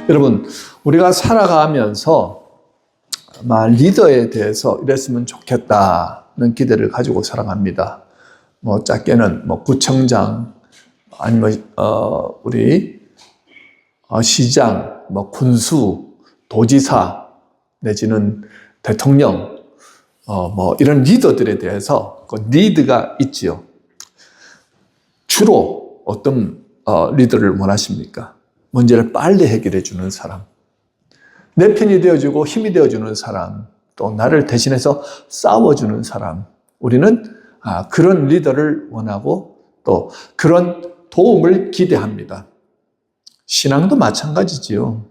여러분, 우리가 살아가면서 리더에 대해서 이랬으면 좋겠다는 기대를 가지고 살아갑니다. 작게는 구청장, 아니면 우리 시장, 군수, 도지사 내지는 대통령, 이런 리더들에 대해서 그 니드가 있지요. 주로 어떤 리더를 원하십니까? 문제를 빨리 해결해 주는 사람, 내 편이 되어주고 힘이 되어주는 사람, 또 나를 대신해서 싸워주는 사람. 우리는 그런 리더를 원하고 또 그런 도움을 기대합니다. 신앙도 마찬가지지요.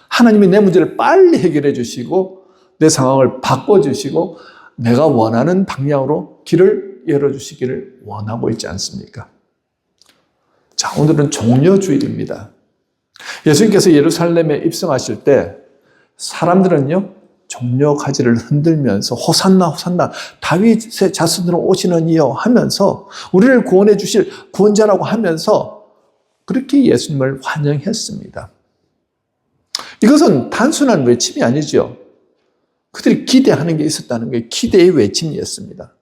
하나님이 내 문제를 빨리 해결해 주시고 내 상황을 바꿔주시고 내가 원하는 방향으로 길을 열어주시기를 원하고 있지 않습니까? 자, 오늘은 종려주일입니다. 예수님께서 예루살렘에 입성하실 때 사람들은요, 종려 가지를 흔들면서 호산나 호산나 다윗의 자손으로 오시는 이여 하면서 우리를 구원해 주실 구원자라고 하면서 그렇게 예수님을 환영했습니다. 이것은 단순한 외침이 아니죠. 그들이 기대하는 게 있었다는 게 기대의 외침이었습니다.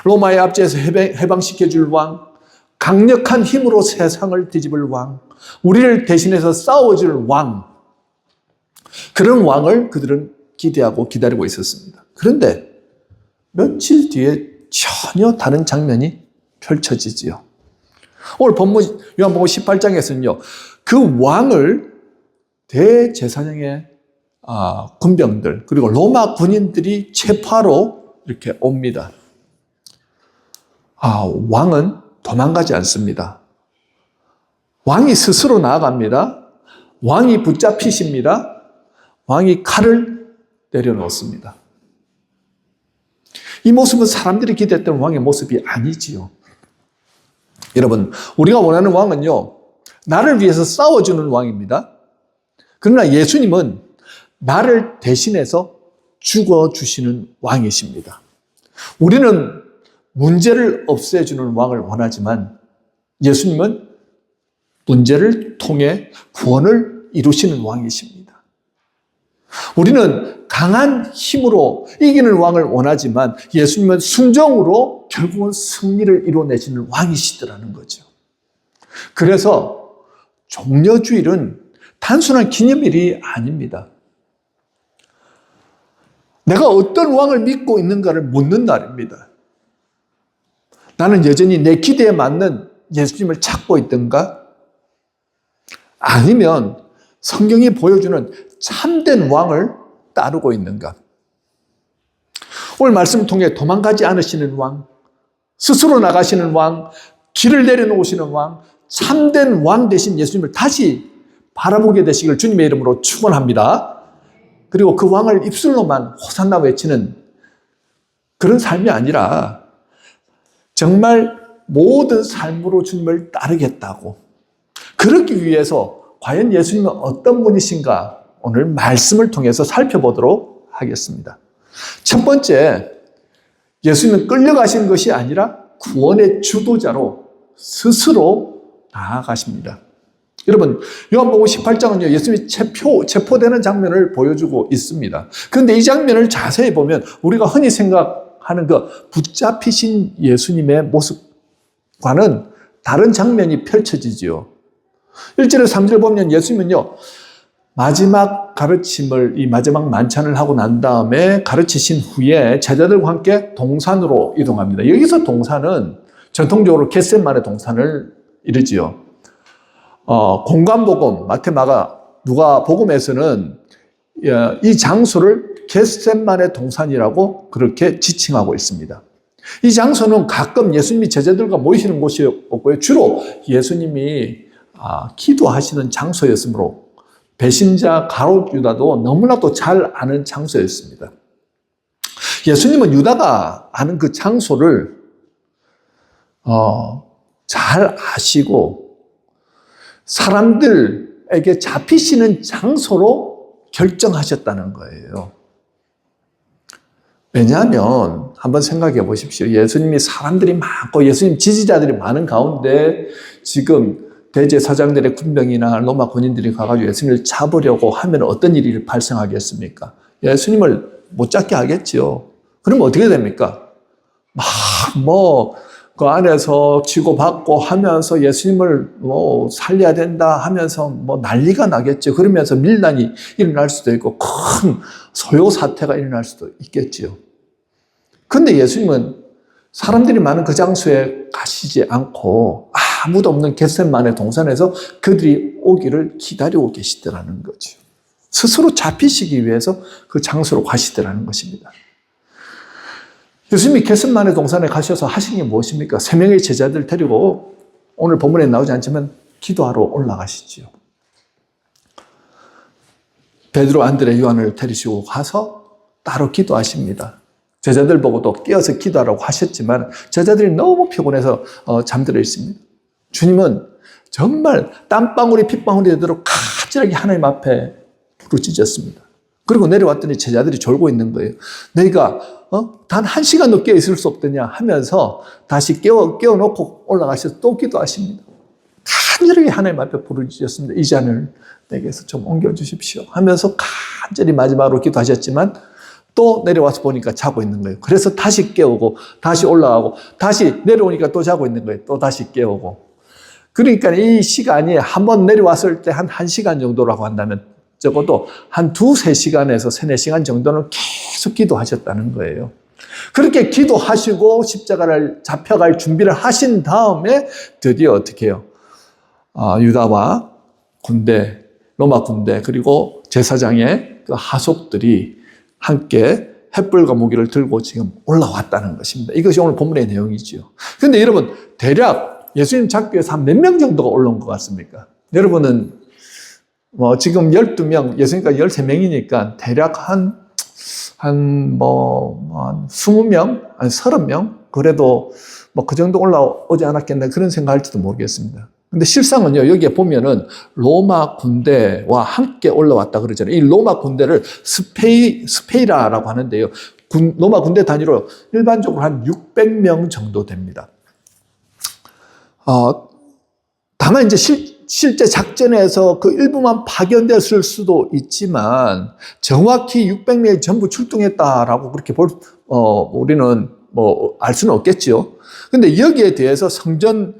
로마의 압제에서 해방시켜 줄 왕, 강력한 힘으로 세상을 뒤집을 왕, 우리를 대신해서 싸워줄 왕, 그런 왕을 그들은 기대하고 기다리고 있었습니다. 그런데 며칠 뒤에 전혀 다른 장면이 펼쳐지지요. 오늘 본문 요한복음 18장에서는요, 그 왕을 대제사장의 군병들 그리고 로마 군인들이 체포하러 이렇게 옵니다. 왕은 도망가지 않습니다. 왕이 스스로 나아갑니다. 왕이 붙잡히십니다. 왕이 칼을 내려놓습니다. 이 모습은 사람들이 기대했던 왕의 모습이 아니지요. 여러분, 우리가 원하는 왕은요, 나를 위해서 싸워주는 왕입니다. 그러나 예수님은 나를 대신해서 죽어주시는 왕이십니다. 우리는 문제를 없애주는 왕을 원하지만 예수님은 문제를 통해 구원을 이루시는 왕이십니다. 우리는 강한 힘으로 이기는 왕을 원하지만 예수님은 순종으로 결국은 승리를 이뤄내시는 왕이시더라는 거죠. 그래서 종려주일은 단순한 기념일이 아닙니다. 내가 어떤 왕을 믿고 있는가를 묻는 날입니다. 나는 여전히 내 기대에 맞는 예수님을 찾고 있던가? 아니면 성경이 보여주는 참된 왕을 따르고 있는가? 오늘 말씀을 통해 도망가지 않으시는 왕, 스스로 나가시는 왕, 길을 내려놓으시는 왕, 참된 왕 되신 예수님을 다시 바라보게 되시길 주님의 이름으로 축원합니다. 그리고 그 왕을 입술로만 호산나 외치는 그런 삶이 아니라 정말 모든 삶으로 주님을 따르겠다고, 그러기 위해서 과연 예수님은 어떤 분이신가 오늘 말씀을 통해서 살펴보도록 하겠습니다. 첫 번째, 예수님은 끌려가신 것이 아니라 구원의 주도자로 스스로 나아가십니다. 여러분, 요한복음 18장은요, 예수님이 체포되는 장면을 보여주고 있습니다. 그런데 이 장면을 자세히 보면 우리가 흔히 생각하는 그 붙잡히신 예수님의 모습과는 다른 장면이 펼쳐지지요. 1절에서 3절 보면 예수님은요, 마지막 가르침을, 이 마지막 만찬을 하고 난 다음에 가르치신 후에 제자들과 함께 동산으로 이동합니다. 여기서 동산은 전통적으로 겟세마네 동산을 이르지요. 공간복음, 마태, 마가, 누가 복음에서는 이 장소를 겟세마네 동산이라고 그렇게 지칭하고 있습니다. 이 장소는 가끔 예수님이 제자들과 모이시는 곳이었고요. 주로 예수님이 기도하시는 장소였으므로 배신자 가룟 유다도 너무나도 잘 아는 장소였습니다. 예수님은 유다가 아는 그 장소를 잘 아시고 사람들에게 잡히시는 장소로 결정하셨다는 거예요. 왜냐하면 한번 생각해 보십시오. 예수님이 사람들이 많고 예수님 지지자들이 많은 가운데 지금 대제사장들의 군병이나 로마 군인들이 가가지고 예수님을 잡으려고 하면 어떤 일이 발생하겠습니까? 예수님을 못 잡게 하겠지요. 그러면 어떻게 됩니까? 그 안에서 치고받고 하면서 예수님을 살려야 된다 하면서 난리가 나겠죠. 그러면서 밀란이 일어날 수도 있고 큰 소요 사태가 일어날 수도 있겠지요. 그런데 예수님은 사람들이 많은 그 장소에 가시지 않고 아무도 없는 겟세마네 동산에서 그들이 오기를 기다리고 계시더라는 거죠. 스스로 잡히시기 위해서 그 장소로 가시더라는 것입니다. 예수님이 겟세마네 동산에 가셔서 하신 게 무엇입니까? 3명의 제자들 데리고 오늘 본문에 나오지 않지만 기도하러 올라가시지요. 베드로, 안드레, 요한을 데리시고 가서 따로 기도하십니다. 제자들 보고도 깨어서 기도하라고 하셨지만 제자들이 너무 피곤해서 잠들어 있습니다. 주님은 정말 땀방울이 핏방울이 되도록 간절하게 하나님 앞에 부르짖었습니다. 그리고 내려왔더니 제자들이 졸고 있는 거예요. 너희가 단 1시간도 깨어 있을 수 없더냐 하면서 다시 깨워놓고 올라가셔서 또 기도하십니다. 간절하게 하나님 앞에 부르짖었습니다. 이 잔을 내게서 좀 옮겨주십시오 하면서 간절히 마지막으로 기도하셨지만 또 내려와서 보니까 자고 있는 거예요. 그래서 다시 깨우고 다시 올라가고 다시 내려오니까 또 자고 있는 거예요. 또 다시 깨우고. 그러니까 이 시간이 한번 내려왔을 때 한 1시간 정도라고 한다면 적어도 한 2-3시간에서 3-4시간 정도는 계속 기도하셨다는 거예요. 그렇게 기도하시고 십자가를 잡혀갈 준비를 하신 다음에 드디어 어떻게 해요? 유다와 군대, 로마 군대 그리고 제사장의 그 하속들이 함께 횃불과 무기를 들고 지금 올라왔다는 것입니다. 이것이 오늘 본문의 내용이지요. 그런데 여러분, 대략 예수님 잡기 위해서 한 몇 명 정도가 올라온 것 같습니까? 여러분은 지금 12명, 예수님까지 13명이니까 대략 한 20명, 한 30명? 그래도 그 정도 올라오지 않았겠나 그런 생각할지도 모르겠습니다. 근데 실상은요, 여기에 보면은 로마 군대와 함께 올라왔다 그러잖아요. 이 로마 군대를 스페이라라고 하는데요. 로마 군대 단위로 일반적으로 한 600명 정도 됩니다. 다만 이제 실제 작전에서 그 일부만 파견됐을 수도 있지만 정확히 600명이 전부 출동했다라고 그렇게 우리는 알 수는 없겠지요. 근데 여기에 대해서 성전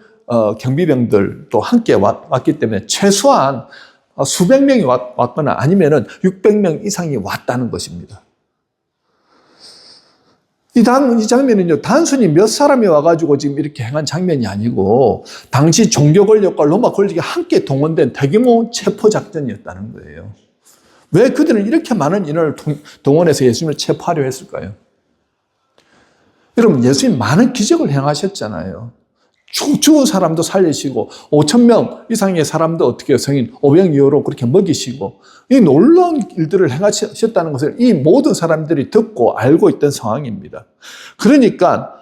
경비병들도 함께 왔기 때문에 최소한 수백 명이 왔거나 아니면은 600명 이상이 왔다는 것입니다. 이 장면은요, 단순히 몇 사람이 와가지고 지금 이렇게 행한 장면이 아니고, 당시 종교 권력과 로마 권력이 함께 동원된 대규모 체포작전이었다는 거예요. 왜 그들은 이렇게 많은 인원을 동원해서 예수님을 체포하려 했을까요? 여러분, 예수님 많은 기적을 행하셨잖아요. 죽은 사람도 살리시고 5,000명 이상의 사람도 어떻게 해요? 성인 500여로 그렇게 먹이시고 이 놀라운 일들을 행하셨다는 것을 이 모든 사람들이 듣고 알고 있던 상황입니다. 그러니까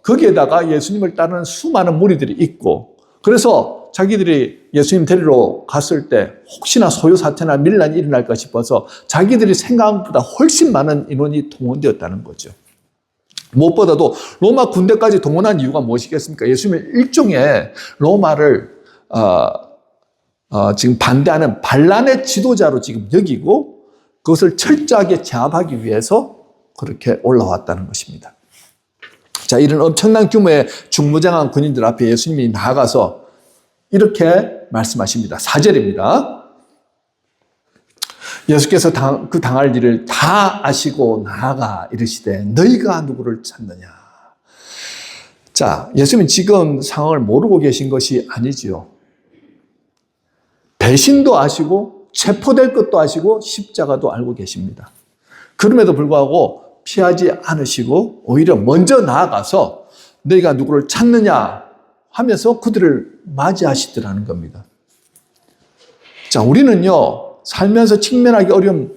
거기에다가 예수님을 따르는 수많은 무리들이 있고 그래서 자기들이 예수님 데리러 갔을 때 혹시나 소요 사태나 밀란이 일어날까 싶어서 자기들이 생각한 것보다 훨씬 많은 인원이 동원되었다는 거죠. 무엇보다도 로마 군대까지 동원한 이유가 무엇이겠습니까? 예수님의 일종의 로마를 지금 반대하는 반란의 지도자로 지금 여기고 그것을 철저하게 제압하기 위해서 그렇게 올라왔다는 것입니다. 자, 이런 엄청난 규모의 중무장한 군인들 앞에 예수님이 나아가서 이렇게 말씀하십니다. 4절입니다. 예수께서 그 당할 일을 다 아시고 나아가 이르시되 너희가 누구를 찾느냐. 자, 예수님은 지금 상황을 모르고 계신 것이 아니지요. 배신도 아시고 체포될 것도 아시고 십자가도 알고 계십니다. 그럼에도 불구하고 피하지 않으시고 오히려 먼저 나아가서 너희가 누구를 찾느냐 하면서 그들을 맞이하시더라는 겁니다. 자, 우리는요, 살면서 직면하기 어려운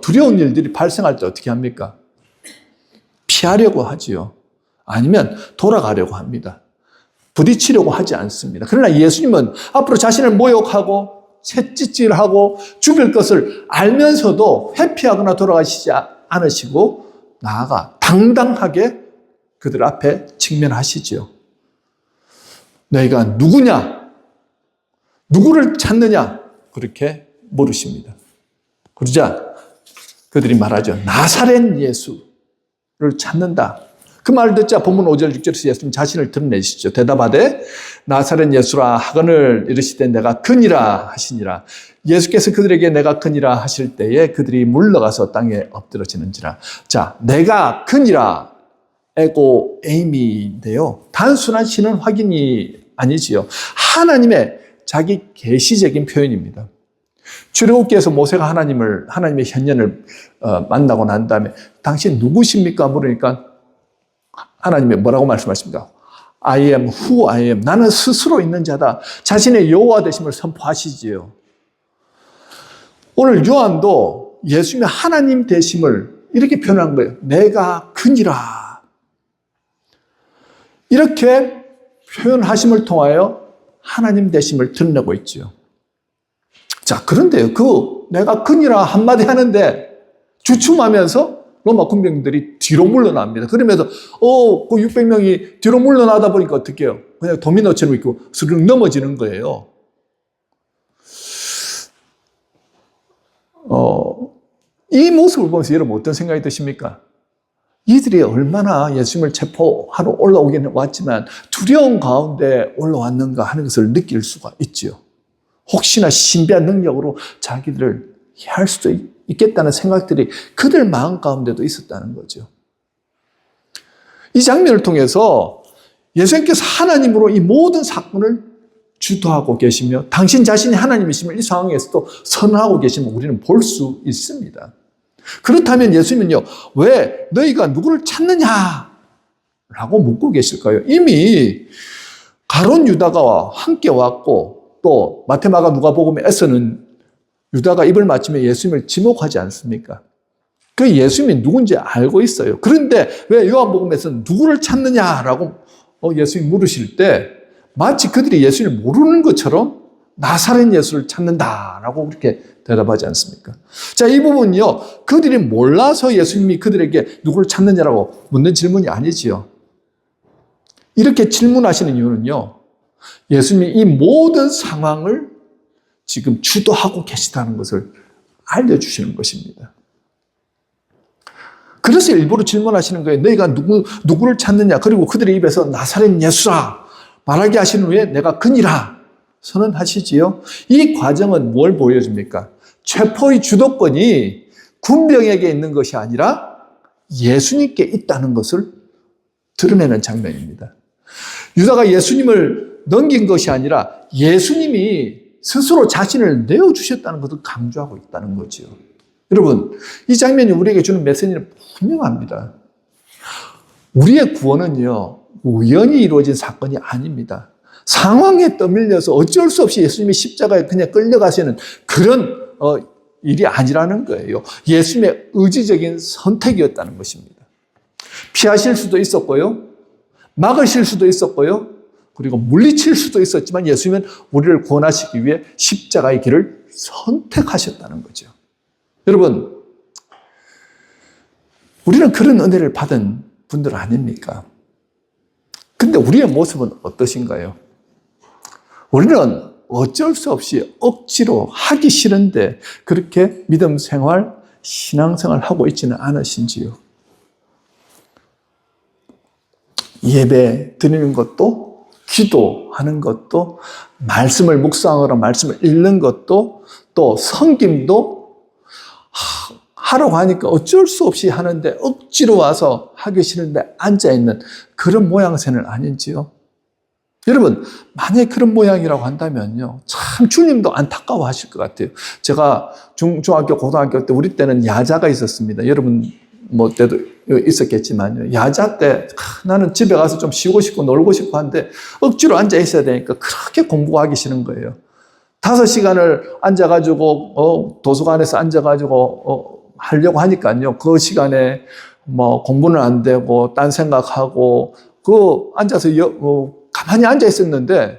두려운 일들이 발생할 때 어떻게 합니까? 피하려고 하지요. 아니면 돌아가려고 합니다. 부딪히려고 하지 않습니다. 그러나 예수님은 앞으로 자신을 모욕하고 채찍질하고 죽일 것을 알면서도 회피하거나 돌아가시지 않으시고 나아가 당당하게 그들 앞에 직면하시지요. 너희가 누구냐? 누구를 찾느냐? 그렇게 물으십니다. 그러자 그들이 말하죠. 나사렛 예수를 찾는다. 그 말 듣자 본문 5절 6절에서 예수님 자신을 드러내시죠. 대답하되 나사렛 예수라 하거늘 이르시되 내가 그니라 하시니라. 예수께서 그들에게 내가 그니라 하실 때에 그들이 물러가서 땅에 엎드러지는지라. 자, 내가 그니라 에고 에이미인데요. 단순한 신은 확인이 아니지요. 하나님의 자기 계시적인 표현입니다. 출애굽기에서 모세가 하나님의 현년을 만나고 난 다음에 당신 누구십니까? 물으니까 하나님이 뭐라고 말씀하십니까? I am who I am. 나는 스스로 있는 자다. 자신의 여호와 되심을 선포하시지요. 오늘 요한도 예수님의 하나님 되심을 이렇게 표현한 거예요. 내가 그니라. 이렇게 표현하심을 통하여 하나님 되심을 드러내고 있죠. 자, 그런데요, 내가 그니라 한마디 하는데 주춤하면서 로마 군병들이 뒤로 물러납니다. 그러면서, 그 600명이 뒤로 물러나다 보니까 어떻게 해요? 그냥 도미노처럼 있고 스르륵 넘어지는 거예요. 이 모습을 보면서 여러분 어떤 생각이 드십니까? 이들이 얼마나 예수님을 체포하러 올라오기는 왔지만 두려움 가운데 올라왔는가 하는 것을 느낄 수가 있죠. 혹시나 신비한 능력으로 자기들을 해할 수도 있겠다는 생각들이 그들 마음 가운데도 있었다는 거죠. 이 장면을 통해서 예수님께서 하나님으로 이 모든 사건을 주도하고 계시며 당신 자신이 하나님이심을 이 상황에서도 선언하고 계심을 우리는 볼 수 있습니다. 그렇다면 예수님은요, 왜 너희가 누구를 찾느냐? 라고 묻고 계실까요? 이미 가룟 유다가 함께 왔고 또 마태, 마가, 누가복음에서는 유다가 입을 맞추며 예수님을 지목하지 않습니까? 그 예수님이 누군지 알고 있어요. 그런데 왜 요한복음에서는 누구를 찾느냐라고 예수님이 물으실 때 마치 그들이 예수님을 모르는 것처럼 나사렛 예수를 찾는다라고 그렇게 대답하지 않습니까? 자, 이 부분은요, 그들이 몰라서 예수님이 그들에게 누구를 찾느냐라고 묻는 질문이 아니지요. 이렇게 질문하시는 이유는요, 예수님이 이 모든 상황을 지금 주도하고 계시다는 것을 알려주시는 것입니다. 그래서 일부러 질문하시는 거예요. 너희가 누구를 찾느냐? 그리고 그들의 입에서 나사렛 예수라 말하게 하신 후에 내가 그니라 선언하시지요. 이 과정은 뭘 보여줍니까? 체포의 주도권이 군병에게 있는 것이 아니라 예수님께 있다는 것을 드러내는 장면입니다. 유다가 예수님을 넘긴 것이 아니라 예수님이 스스로 자신을 내어주셨다는 것을 강조하고 있다는 거죠. 여러분, 이 장면이 우리에게 주는 메시지는 분명합니다. 우리의 구원은요, 우연히 이루어진 사건이 아닙니다. 상황에 떠밀려서 어쩔 수 없이 예수님이 십자가에 그냥 끌려가시는 그런 일이 아니라는 거예요. 예수님의 의지적인 선택이었다는 것입니다. 피하실 수도 있었고요, 막으실 수도 있었고요, 그리고 물리칠 수도 있었지만 예수님은 우리를 구원하시기 위해 십자가의 길을 선택하셨다는 거죠. 여러분, 우리는 그런 은혜를 받은 분들 아닙니까? 근데 우리의 모습은 어떠신가요? 우리는 어쩔 수 없이 억지로 하기 싫은데 그렇게 믿음 생활, 신앙생활 하고 있지는 않으신지요? 예배 드리는 것도, 기도하는 것도, 말씀을 묵상하러 말씀을 읽는 것도, 또 성김도 하라고 하니까 어쩔 수 없이 하는데 억지로 와서 하기 싫은데 앉아있는 그런 모양새는 아닌지요? 여러분, 만약에 그런 모양이라고 한다면요, 참 주님도 안타까워하실 것 같아요. 제가 중학교, 고등학교 때 우리 때는 야자가 있었습니다. 여러분 뭐 때도 있었겠지만요. 야자 때 나는 집에 가서 좀 쉬고 싶고 놀고 싶고 한데 억지로 앉아 있어야 되니까 그렇게 공부하기 싫은 거예요. 5시간을 앉아가지고 도서관에서 앉아가지고 하려고 하니까요. 그 시간에 뭐 공부는 안 되고 딴 생각하고 앉아서 가만히 앉아 있었는데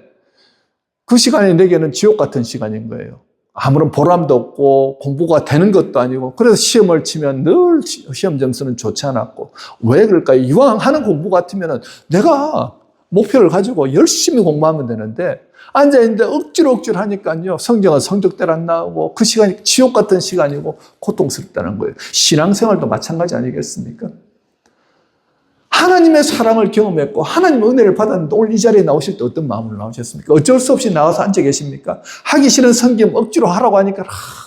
그 시간이 내게는 지옥 같은 시간인 거예요. 아무런 보람도 없고 공부가 되는 것도 아니고, 그래서 시험을 치면 늘 시험 점수는 좋지 않았고. 왜 그럴까요? 이왕 하는 공부 같으면 내가 목표를 가지고 열심히 공부하면 되는데 앉아있는데 억지로 하니까요. 성적은 성적대로 안 나오고 그 시간이 지옥 같은 시간이고 고통스럽다는 거예요. 신앙생활도 마찬가지 아니겠습니까? 하나님의 사랑을 경험했고 하나님의 은혜를 받았는데 오늘 이 자리에 나오실 때 어떤 마음으로 나오셨습니까? 어쩔 수 없이 나와서 앉아 계십니까? 하기 싫은 성경 억지로 하라고 하니까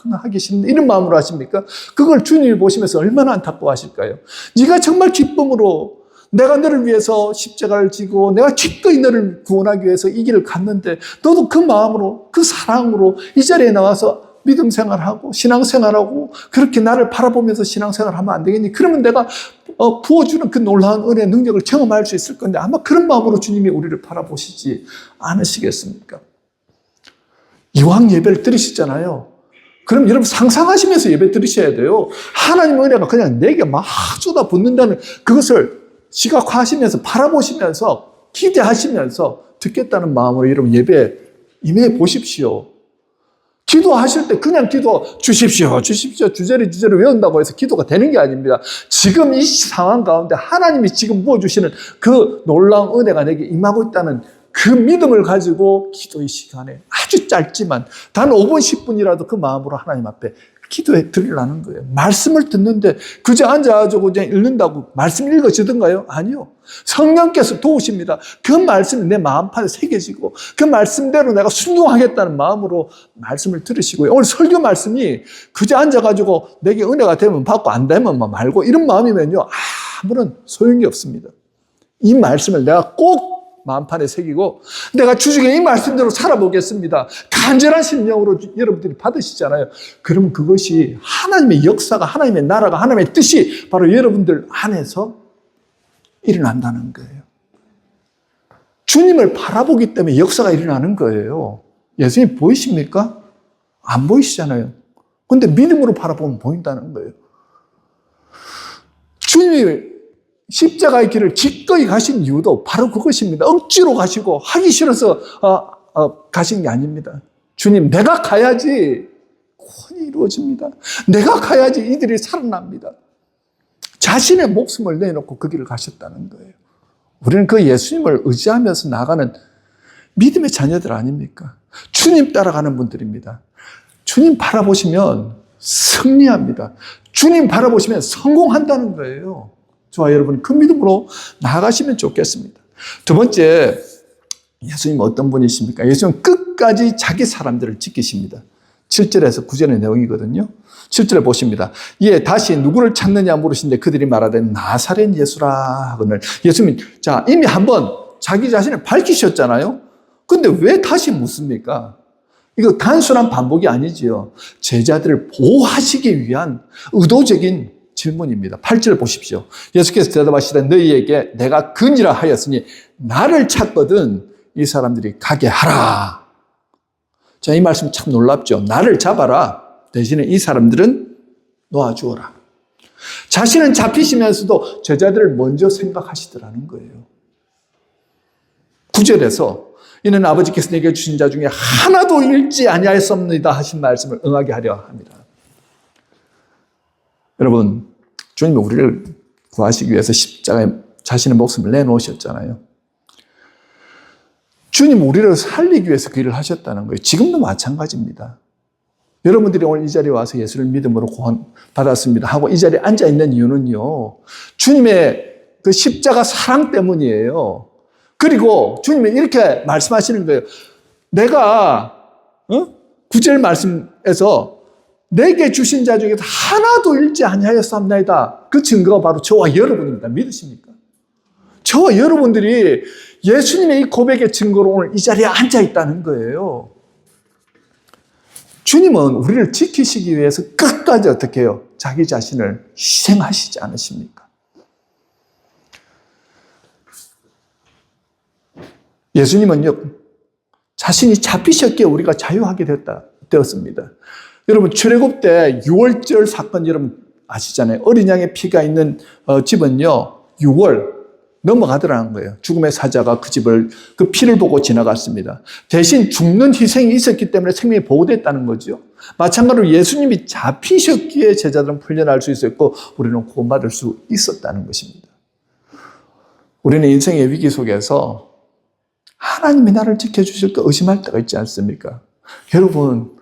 나 하기 싫은데 이런 마음으로 하십니까? 그걸 주님이 보시면서 얼마나 안타까워하실까요? 네가 정말 기쁨으로 내가 너를 위해서 십자가를 지고 내가 기꺼이 너를 구원하기 위해서 이 길을 갔는데 너도 그 마음으로 그 사랑으로 이 자리에 나와서 믿음 생활하고 신앙 생활하고 그렇게 나를 바라보면서 신앙 생활하면 안 되겠니? 그러면 내가 부어주는 그 놀라운 은혜의 능력을 경험할 수 있을 건데 아마 그런 마음으로 주님이 우리를 바라보시지 않으시겠습니까? 이왕 예배를 드리시잖아요. 그럼 여러분 상상하시면서 예배 드리셔야 돼요. 하나님의 은혜가 그냥 내게 막 쏟아붓는다는 그것을 시각화하시면서 바라보시면서 기대하시면서 듣겠다는 마음으로 여러분 예배에 임해 보십시오. 기도하실 때 그냥 기도 주십시오 주저리 외운다고 해서 기도가 되는 게 아닙니다. 지금 이 상황 가운데 하나님이 지금 부어주시는 그 놀라운 은혜가 내게 임하고 있다는 그 믿음을 가지고 기도의 시간에 아주 짧지만 단 5분 10분이라도 그 마음으로 하나님 앞에 기도해 드리라는 거예요. 말씀을 듣는데 그저 앉아가지고 그냥 읽는다고 말씀 읽어지던가요? 아니요. 성령께서 도우십니다. 그 말씀이 내 마음판에 새겨지고 그 말씀대로 내가 순종하겠다는 마음으로 말씀을 들으시고요. 오늘 설교 말씀이 그저 앉아가지고 내게 은혜가 되면 받고 안 되면 말고 이런 마음이면요. 아무런 소용이 없습니다. 이 말씀을 내가 꼭 마음판에 새기고 내가 주중에 이 말씀대로 살아보겠습니다. 간절한 심령으로 여러분들이 받으시잖아요. 그러면 그것이 하나님의 역사가 하나님의 나라가 하나님의 뜻이 바로 여러분들 안에서 일어난다는 거예요. 주님을 바라보기 때문에 역사가 일어나는 거예요. 예수님 보이십니까? 안 보이시잖아요. 근데 믿음으로 바라보면 보인다는 거예요. 주님이 십자가의 길을 기꺼이 가신 이유도 바로 그것입니다. 억지로 가시고 하기 싫어서 가신 게 아닙니다. 주님, 내가 가야지 구원이 이루어집니다. 내가 가야지 이들이 살아납니다. 자신의 목숨을 내놓고 그 길을 가셨다는 거예요. 우리는 그 예수님을 의지하면서 나가는 믿음의 자녀들 아닙니까? 주님 따라가는 분들입니다. 주님 바라보시면 승리합니다. 주님 바라보시면 성공한다는 거예요. 저와 여러분 그 믿음으로 나아가시면 좋겠습니다. 두 번째, 예수님 어떤 분이십니까? 예수님은 끝까지 자기 사람들을 지키십니다. 7절에서 9절의 내용이거든요. 7절에 보십니다. 예, 다시 누구를 찾느냐 물으신데 그들이 말하되 나사렛 예수라 하거늘. 예수님, 자, 이미 한번 자기 자신을 밝히셨잖아요. 근데 왜 다시 묻습니까? 이거 단순한 반복이 아니지요. 제자들을 보호하시기 위한 의도적인 질문입니다. 8절 보십시오. 예수께서 대답하시되 너희에게 내가 근이라 하였으니 나를 찾거든 이 사람들이 가게 하라. 자, 이 말씀 참 놀랍죠. 나를 잡아라. 대신에 이 사람들은 놓아주어라. 자신은 잡히시면서도 제자들을 먼저 생각하시더라는 거예요. 9절에서 이는 아버지께서 내게 주신 자 중에 하나도 잃지 아니하였습니다 하신 말씀을 응하게 하려 합니다. 여러분, 주님이 우리를 구하시기 위해서 십자가에 자신의 목숨을 내놓으셨잖아요. 주님 우리를 살리기 위해서 그 일을 하셨다는 거예요. 지금도 마찬가지입니다. 여러분들이 오늘 이 자리에 와서 예수를 믿음으로 구원받았습니다 하고 이 자리에 앉아있는 이유는요. 주님의 그 십자가 사랑 때문이에요. 그리고 주님이 이렇게 말씀하시는 거예요. 내가 9절 말씀에서 내게 주신 자 중에 하나도 잃지 아니하였사옵나이다. 그 증거가 바로 저와 여러분입니다. 믿으십니까? 저와 여러분들이 예수님의 이 고백의 증거로 오늘 이 자리에 앉아있다는 거예요. 주님은 우리를 지키시기 위해서 끝까지 어떻게 해요? 자기 자신을 희생하시지 않으십니까? 예수님은요, 자신이 잡히셨기에 우리가 자유하게 되었습니다. 여러분, 출애굽 때 6월절 사건 여러분 아시잖아요. 어린 양의 피가 있는 집은요, 6월 넘어가더라는 거예요. 죽음의 사자가 그 집을, 그 피를 보고 지나갔습니다. 대신 죽는 희생이 있었기 때문에 생명이 보호됐다는 거죠. 마찬가지로 예수님이 잡히셨기에 제자들은 풀려날 수 있었고 우리는 구원받을 수 있었다는 것입니다. 우리는 인생의 위기 속에서 하나님이 나를 지켜주실까 의심할 때가 있지 않습니까? 여러분,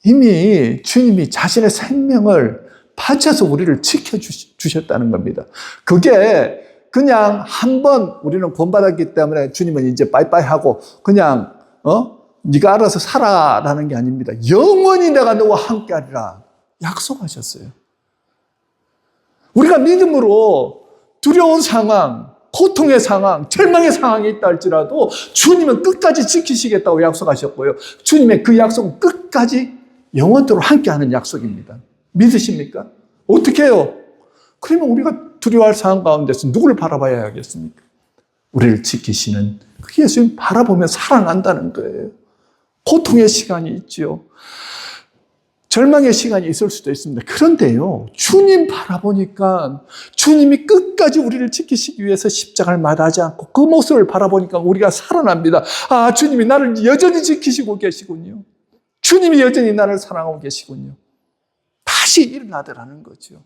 이미 주님이 자신의 생명을 바쳐서 우리를 지켜주셨다는 겁니다. 그게 그냥 한 번 우리는 구원받았기 때문에 주님은 이제 빠이빠이 하고 그냥 네가 알아서 살아라는 게 아닙니다. 영원히 내가 너와 함께하리라 약속하셨어요. 우리가 믿음으로 두려운 상황, 고통의 상황, 절망의 상황이 있다 할지라도 주님은 끝까지 지키시겠다고 약속하셨고요. 주님의 그 약속은 끝까지 영원토록 함께하는 약속입니다. 믿으십니까? 어떻게 해요? 그러면 우리가 두려워할 상황 가운데서 누구를 바라봐야 하겠습니까? 우리를 지키시는 그 예수님 바라보며 살아난다는 거예요. 고통의 시간이 있지요. 절망의 시간이 있을 수도 있습니다. 그런데요, 주님 바라보니까 주님이 끝까지 우리를 지키시기 위해서 십자가를 마다하지 않고 그 모습을 바라보니까 우리가 살아납니다. 아, 주님이 나를 여전히 지키시고 계시군요. 주님이 여전히 나를 사랑하고 계시군요. 다시 일어나더라는 거죠.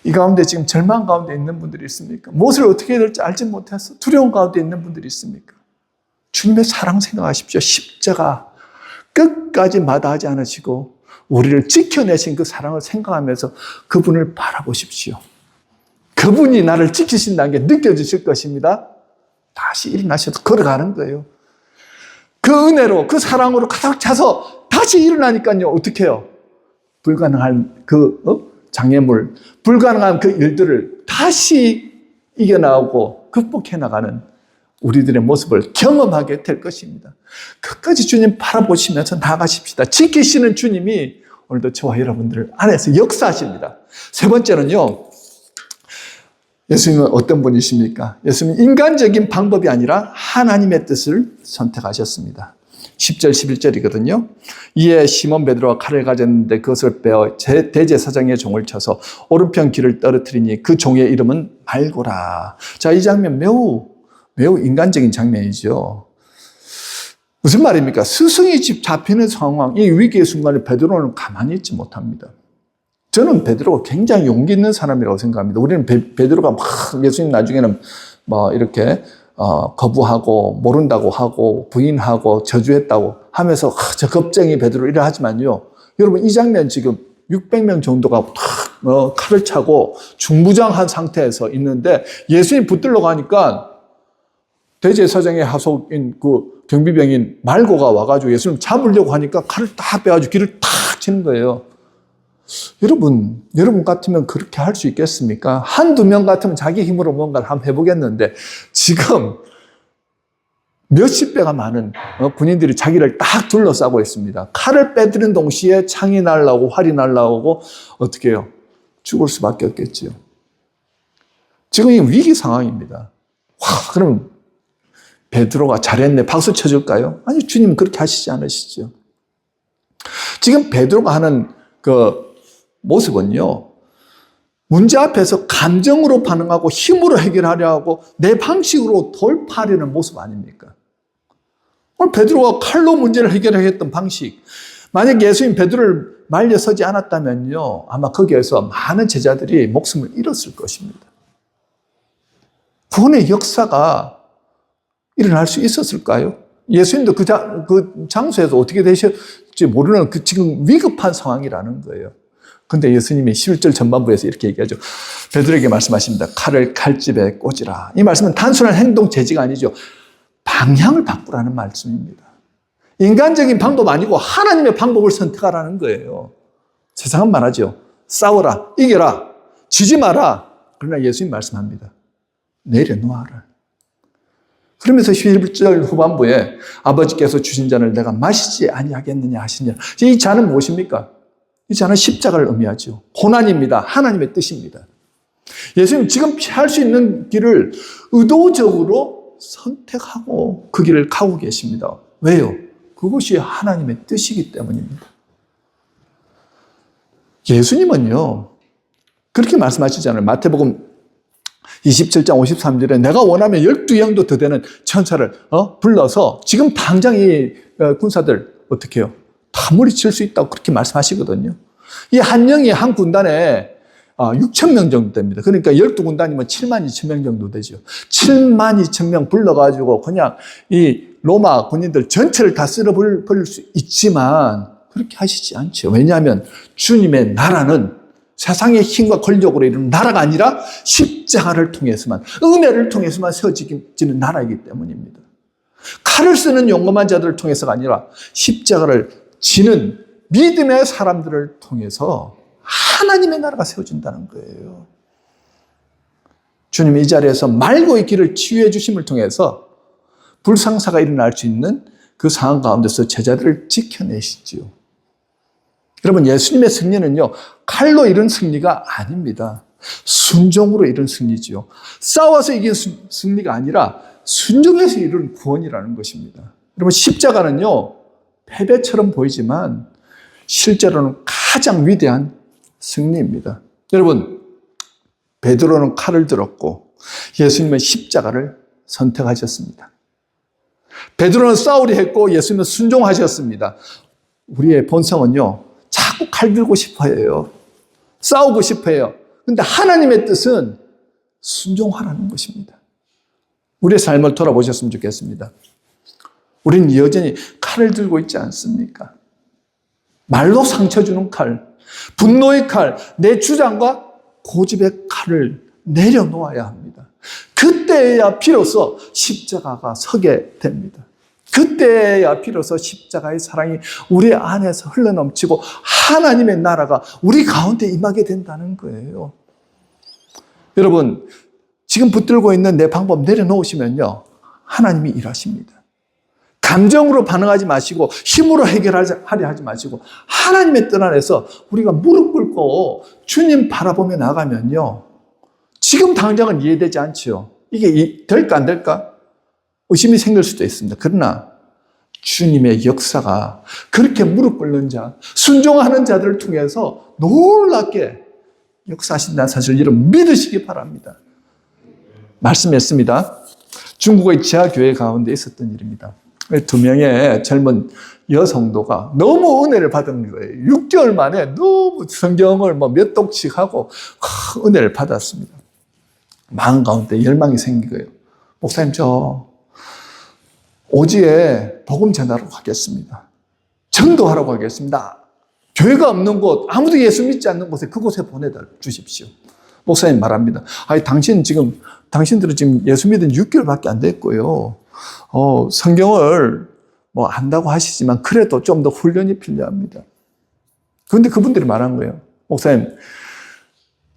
이 가운데 지금 절망 가운데 있는 분들이 있습니까? 무엇을 어떻게 해야 될지 알지 못해서 두려운 가운데 있는 분들이 있습니까? 주님의 사랑 생각하십시오. 십자가 끝까지 마다하지 않으시고 우리를 지켜내신 그 사랑을 생각하면서 그분을 바라보십시오. 그분이 나를 지키신다는 게 느껴지실 것입니다. 다시 일어나셔서 걸어가는 거예요. 그 은혜로, 그 사랑으로 가득 차서 다시 일어나니까요. 어떻게 해요? 불가능한 장애물, 불가능한 그 일들을 다시 이겨나가고 극복해 나가는 우리들의 모습을 경험하게 될 것입니다. 끝까지 주님 바라보시면서 나아가십시다. 지키시는 주님이 오늘도 저와 여러분들 안에서 역사하십니다. 세 번째는요, 예수님은 어떤 분이십니까? 예수님은 인간적인 방법이 아니라 하나님의 뜻을 선택하셨습니다. 10절 11절이거든요. 이에 시몬 베드로가 칼을 가졌는데 그것을 빼어 대제사장의 종을 쳐서 오른편 귀를 떨어뜨리니 그 종의 이름은 말고라. 자, 이 장면 매우 인간적인 장면이죠. 무슨 말입니까? 스승이 집 잡히는 상황, 이 위기의 순간에 베드로는 가만히 있지 못합니다. 저는 베드로가 굉장히 용기 있는 사람이라고 생각합니다. 우리는 베드로가 막 예수님 나중에는 이렇게 거부하고 모른다고 하고 부인하고 저주했다고 하면서 저 겁쟁이 베드로 이래 하지만요. 여러분, 이 장면 지금 600명 정도가 칼을 차고 중부장한 상태에서 있는데 예수님 붙들러 가니까 대제사장의 하속인 그 경비병인 말고가 와가지고 예수님 잡으려고 하니까 칼을 딱 빼가지고 귀를 탁 치는 거예요. 여러분 같으면 그렇게 할 수 있겠습니까? 한두 명 같으면 자기 힘으로 뭔가를 한번 해보겠는데 지금 몇십 배가 많은 군인들이 자기를 딱 둘러싸고 있습니다. 칼을 빼드는 동시에 창이 날라오고 활이 날라오고 어떻게 해요? 죽을 수밖에 없겠지요. 지금 이 위기 상황입니다. 그럼 베드로가 잘했네 박수 쳐줄까요? 아니, 주님은 그렇게 하시지 않으시죠. 지금 베드로가 하는 그 모습은요, 문제 앞에서 감정으로 반응하고 힘으로 해결하려 하고 내 방식으로 돌파하려는 모습 아닙니까? 오늘 베드로가 칼로 문제를 해결하겠던 방식, 만약 예수님 베드로를 말려서지 않았다면요, 아마 거기에서 많은 제자들이 목숨을 잃었을 것입니다. 구원의 역사가 일어날 수 있었을까요? 예수님도 그 장소에서 어떻게 되실지 모르는 그 지금 위급한 상황이라는 거예요. 근데 예수님이 11절 전반부에서 이렇게 얘기하죠. 베드로에게 말씀하십니다. 칼을 칼집에 꽂으라. 이 말씀은 단순한 행동 제지가 아니죠. 방향을 바꾸라는 말씀입니다. 인간적인 방법 아니고 하나님의 방법을 선택하라는 거예요. 세상은 말하죠. 싸워라, 이겨라, 지지 마라. 그러나 예수님 말씀합니다. 내려놓아라. 그러면서 11절 후반부에 아버지께서 주신 잔을 내가 마시지 아니하겠느냐 하시냐. 이 잔은 무엇입니까? 이 잔은 십자가를 의미하죠. 고난입니다. 하나님의 뜻입니다. 예수님 지금 피할 수 있는 길을 의도적으로 선택하고 그 길을 가고 계십니다. 왜요? 그것이 하나님의 뜻이기 때문입니다. 예수님은요, 그렇게 말씀하시잖아요. 마태복음 27장 53절에 내가 원하면 12영도 더 되는 천사를 불러서 지금 당장 이 군사들 어떻게 해요? 다 물리칠 수 있다고 그렇게 말씀하시거든요. 이 한 영이 한 군단에 6천 명 정도 됩니다. 그러니까 12군단이면 7만 2천 명 정도 되죠. 7만 2천 명 불러가지고 그냥 이 로마 군인들 전체를 다 쓸어버릴 수 있지만 그렇게 하시지 않죠. 왜냐하면 주님의 나라는 세상의 힘과 권력으로 이루는 나라가 아니라 십자가를 통해서만, 은혜를 통해서만 세워지는 나라이기 때문입니다. 칼을 쓰는 용감한 자들을 통해서가 아니라 십자가를 지는 믿음의 사람들을 통해서 하나님의 나라가 세워진다는 거예요. 주님이 이 자리에서 말고의 길을 치유해 주심을 통해서 불상사가 일어날 수 있는 그 상황 가운데서 제자들을 지켜내시지요. 여러분, 예수님의 승리는요, 칼로 이룬 승리가 아닙니다. 순종으로 이룬 승리지요. 싸워서 이긴 승리가 아니라 순종해서 이룬 구원이라는 것입니다. 여러분, 십자가는요, 패배처럼 보이지만 실제로는 가장 위대한 승리입니다. 여러분, 베드로는 칼을 들었고 예수님은 십자가를 선택하셨습니다. 베드로는 싸우려 했고 예수님은 순종하셨습니다. 우리의 본성은요, 자꾸 칼 들고 싶어 해요. 싸우고 싶어 해요. 근데 하나님의 뜻은 순종하라는 것입니다. 우리의 삶을 돌아보셨으면 좋겠습니다. 우리는 여전히 칼을 들고 있지 않습니까? 말로 상처 주는 칼, 분노의 칼, 내 주장과 고집의 칼을 내려놓아야 합니다. 그때야 비로소 십자가가 서게 됩니다. 그때야 비로소 십자가의 사랑이 우리 안에서 흘러넘치고 하나님의 나라가 우리 가운데 임하게 된다는 거예요. 여러분, 지금 붙들고 있는 내 방법 내려놓으시면요, 하나님이 일하십니다. 감정으로 반응하지 마시고 힘으로 해결하려 하지 마시고 하나님의 뜻 안에서 우리가 무릎 꿇고 주님 바라보며 나가면요, 지금 당장은 이해되지 않지요. 이게 될까 안 될까? 의심이 생길 수도 있습니다. 그러나 주님의 역사가 그렇게 무릎 꿇는 자, 순종하는 자들을 통해서 놀랍게 역사하신다는 사실을 여러분 믿으시기 바랍니다. 말씀했습니다. 중국의 지하교회 가운데 있었던 일입니다. 두 명의 젊은 여성도가 너무 은혜를 받은 거예요. 6개월 만에 너무 성경을 몇 독씩 하고 은혜를 받았습니다. 마음 가운데 열망이 생긴 거예요. 목사님, 저 오지에 복음 전하러 가겠습니다. 전도하러 가겠습니다. 교회가 없는 곳, 아무도 예수 믿지 않는 곳에 그곳에 보내다 주십시오. 목사님 말합니다. 아니, 당신들은 지금 예수 믿은 6개월밖에 안 됐고요. 성경을 안다고 하시지만 그래도 좀 더 훈련이 필요합니다. 그런데 그분들이 말한 거예요. 목사님,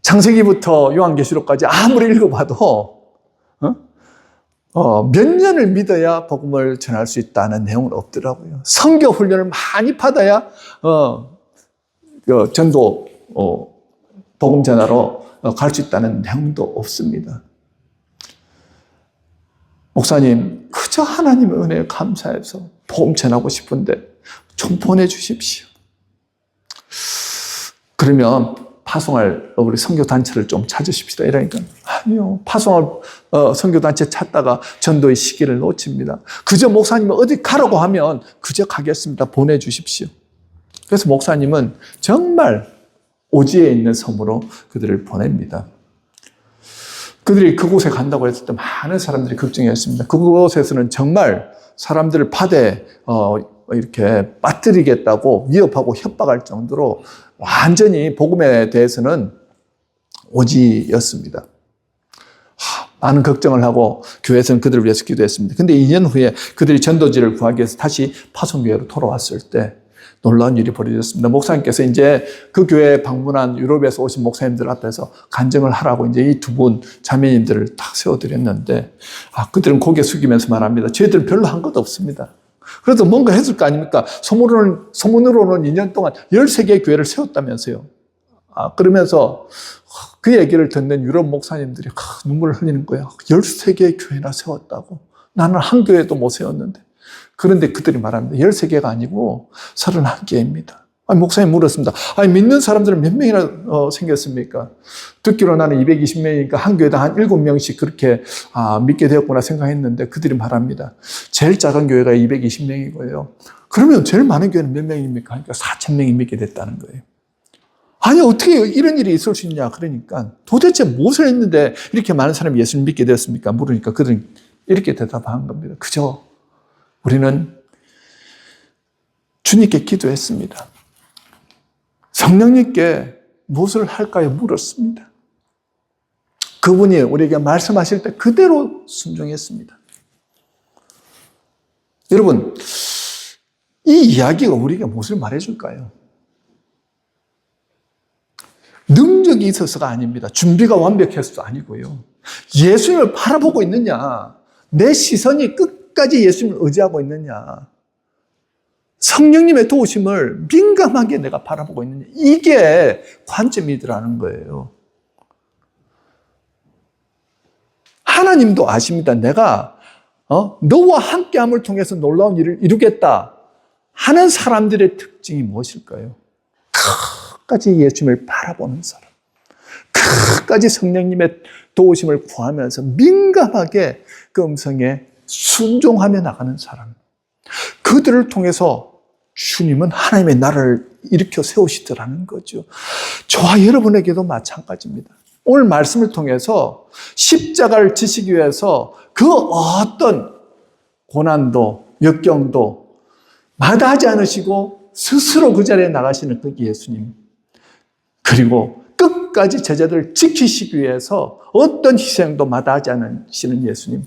창세기부터 요한계시록까지 아무리 읽어봐도 몇 년을 믿어야 복음을 전할 수 있다는 내용은 없더라고요. 선교 훈련을 많이 받아야 전도 복음 전하러 갈 수 있다는 내용도 없습니다. 목사님, 그저 하나님의 은혜에 감사해서 복음 전하고 싶은데 좀 보내주십시오. 그러면 파송할 우리 선교단체를 좀 찾으십시다. 이러니까 아니요, 파송할 선교단체 찾다가 전도의 시기를 놓칩니다. 그저 목사님이 어디 가라고 하면 그저 가겠습니다. 보내주십시오. 그래서 목사님은 정말 오지에 있는 섬으로 그들을 보냅니다. 그들이 그곳에 간다고 했을 때 많은 사람들이 걱정했습니다. 그곳에서는 정말 사람들을 파대 이렇게 빠뜨리겠다고 위협하고 협박할 정도로 완전히 복음에 대해서는 오지였습니다. 많은 걱정을 하고 교회에서는 그들을 위해서 기도했습니다. 근데 2년 후에 그들이 전도지를 구하기 위해서 다시 파송교회로 돌아왔을 때 놀라운 일이 벌어졌습니다. 목사님께서 이제 그 교회에 방문한 유럽에서 오신 목사님들 앞에서 간증을 하라고 이제 이 두 분 자매님들을 딱 세워드렸는데, 그들은 고개 숙이면서 말합니다. 저희들은 별로 한 것도 없습니다. 그래도 뭔가 했을 거 아닙니까? 소문으로는 2년 동안 13개의 교회를 세웠다면서요. 그러면서 그 얘기를 듣는 유럽 목사님들이 눈물을 흘리는 거예요. 13개의 교회나 세웠다고. 나는 한 교회도 못 세웠는데. 그런데 그들이 말합니다. 13개가 아니고 31개입니다. 목사님 물었습니다. 믿는 사람들은 몇 명이나 생겼습니까? 듣기로 나는 220명이니까 한 교회당 한 7명씩 그렇게 믿게 되었구나 생각했는데 그들이 말합니다. 제일 작은 교회가 220명이고요. 그러면 제일 많은 교회는 몇 명입니까? 그러니까 4,000명이 믿게 됐다는 거예요. 아니, 어떻게 이런 일이 있을 수 있냐? 그러니까 도대체 무엇을 했는데 이렇게 많은 사람이 예수님 믿게 되었습니까? 물으니까 그들은 이렇게 대답한 겁니다. 그저 우리는 주님께 기도했습니다. 성령님께 무엇을 할까요? 물었습니다. 그분이 우리에게 말씀하실 때 그대로 순종했습니다. 여러분, 이 이야기가 우리에게 무엇을 말해줄까요? 능력이 있어서가 아닙니다. 준비가 완벽해서도 아니고요. 예수님을 바라보고 있느냐? 내 시선이 끝까지 예수님을 의지하고 있느냐? 성령님의 도우심을 민감하게 내가 바라보고 있느냐? 이게 관점이더라는 거예요. 하나님도 아십니다. 내가 너와 함께함을 통해서 놀라운 일을 이루겠다 하는 사람들의 특징이 무엇일까요? 끝까지 예수님을 바라보는 사람, 끝까지 성령님의 도우심을 구하면서 민감하게 그 음성에 순종하며 나가는 사람, 그들을 통해서 주님은 하나님의 나라를 일으켜 세우시더라는 거죠. 저와 여러분에게도 마찬가지입니다. 오늘 말씀을 통해서 십자가를 지시기 위해서 그 어떤 고난도, 역경도 마다하지 않으시고 스스로 그 자리에 나가시는 그 예수님, 그리고 끝까지 제자들을 지키시기 위해서 어떤 희생도 마다하지 않으시는 예수님,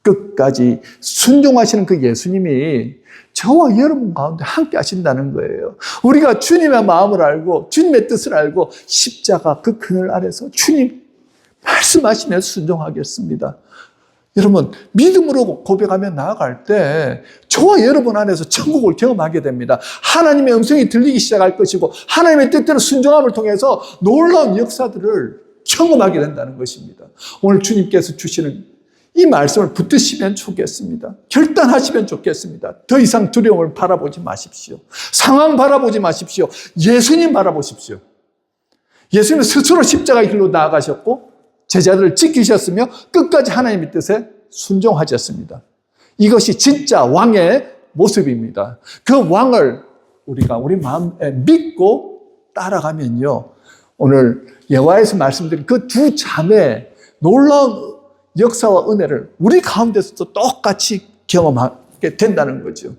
끝까지 순종하시는 그 예수님이 저와 여러분 가운데 함께 하신다는 거예요. 우리가 주님의 마음을 알고 주님의 뜻을 알고 십자가 그 그늘 아래서 주님 말씀하시면 순종하겠습니다. 여러분, 믿음으로 고백하며 나아갈 때 저와 여러분 안에서 천국을 경험하게 됩니다. 하나님의 음성이 들리기 시작할 것이고 하나님의 뜻대로 순종함을 통해서 놀라운 역사들을 경험하게 된다는 것입니다. 오늘 주님께서 주시는 이 말씀을 붙드시면 좋겠습니다. 결단하시면 좋겠습니다. 더 이상 두려움을 바라보지 마십시오. 상황 바라보지 마십시오. 예수님 바라보십시오. 예수님은 스스로 십자가의 길로 나아가셨고 제자들을 지키셨으며 끝까지 하나님의 뜻에 순종하셨습니다. 이것이 진짜 왕의 모습입니다. 그 왕을 우리가 우리 마음에 믿고 따라가면요, 오늘 예화에서 말씀드린 그 두 자매의 놀라운 역사와 은혜를 우리 가운데서도 똑같이 경험하게 된다는 거죠.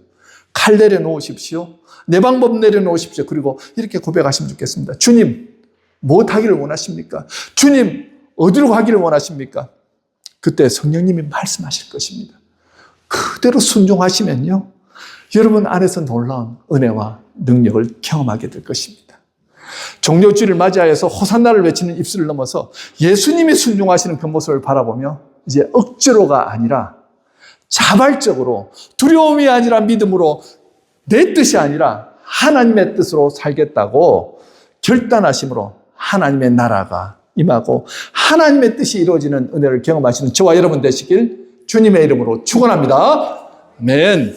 칼 내려놓으십시오. 내 방법 내려놓으십시오. 그리고 이렇게 고백하시면 좋겠습니다. 주님, 무엇 하기를 원하십니까? 주님, 어디로 가기를 원하십니까? 그때 성령님이 말씀하실 것입니다. 그대로 순종하시면요, 여러분 안에서 놀라운 은혜와 능력을 경험하게 될 것입니다. 종료주일을 맞이하여서 호산나를 외치는 입술을 넘어서 예수님이 순종하시는 그 모습을 바라보며 이제 억지로가 아니라 자발적으로, 두려움이 아니라 믿음으로, 내 뜻이 아니라 하나님의 뜻으로 살겠다고 결단하심으로 하나님의 나라가 임하고 하나님의 뜻이 이루어지는 은혜를 경험하시는 저와 여러분 되시길 주님의 이름으로 축원합니다. 아멘.